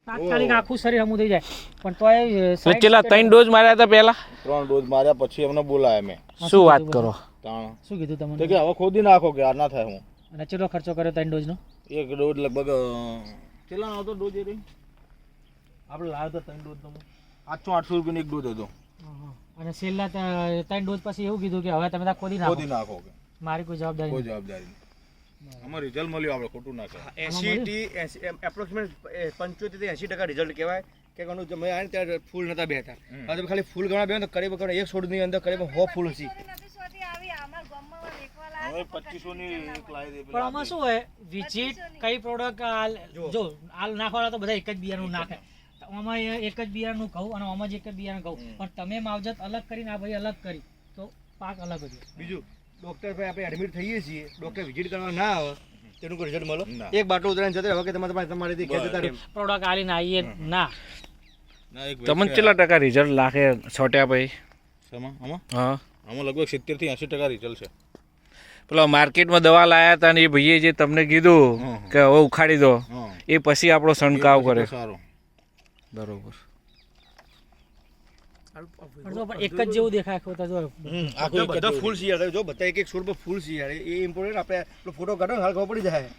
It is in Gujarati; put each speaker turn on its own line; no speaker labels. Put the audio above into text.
તાત્કાલિક આખું શરીર હમું થઈ જાય પણ તોય
છેલ્લા 3 ડોઝ માર્યા હતા પહેલા
3 ડોઝ માર્યા પછી અમને બોલાયા મેં
શું વાત કરો
તાણ
શું કીધું તમને
તો કે હવે ખોદી નાખો કે આ ના થાય હું
અને કેટલો ખર્ચો કર્યો 3 ડોઝનો
એક ડોઝ લગભગ કેટલા આવતો ડોઝ એ રહી આપણે લાવ્યો તો 3 ડોઝ તો 800 રૂપિયાનો એક ડોઝ હતો
અને છેલ્લા 3 ડોઝ પછી એવું કીધું કે હવે તમે ખોદી નાખો
કે
મારી કોઈ જવાબદારી
કોઈ જવાબદારી નહીં અમાર રિઝલ્ટ મળ્યું આપણે ખોટું ના કરે
80 એપ્રોક્સિમેટ 75 થી 80% રિઝલ્ટ કહેવાય કે કોનું મેં આને ત્યારે ફૂલ નતા બેઠા હવે ખાલી ફૂલ ઘણા બે તો કરીબ એક છોડની અંદર કરીબ 100 ફૂલ હતી
હવે 2500 ની એક લાવી દે
પણ આમાં શું હોય વિઝિટ કઈ પ્રોડક્ટ જો હાલ નાખવાના તો બધા એક જ બિયારણનું નાખે આમાં એક જ બિયારણનું કહું અને આમાં જ એક જ બિયારણ કહું પણ તમે માવજત અલગ કરીને આ ભાઈ અલગ કરી તો પાક અલગ જ
બીજું ડોક્ટર ભાઈ આપણે એડમિટ થઈએ છીએ ડોક્ટર વિઝિટ કરવા ના આવે તેનું કોઈ રિઝલ્ટ મળે એક બાટલો ઉતરાઈને જતો હવે કે તમારી ખેંચતા
પ્રોડક્ટ આલીને આવીએ ના
તમને કેટલા ટકા રિઝલ્ટ લાગે છોટ્યા ભાઈ
શેમાં આમાં
હા
આમાં લગભગ 70 થી 80% રિઝલ્ટ છે
પેલા માર્કેટમાં દવા લાયા હતા ને એ ભાઈએ જે તમને કીધું કે હવે ઉખાડી દો એ પછી આપણો છંટકાવ કરે
સારો
બરોબર
એક જ જેવું દેખાય આખું તો જો
બધા ફૂલ શિયાળ જો બધા એક એક છોડ પર ફૂલ શિયાળ એ ઇમ્પોર્ટન્ટ આપણે ફોટો કાઢો હાલ ખબર પડી જાય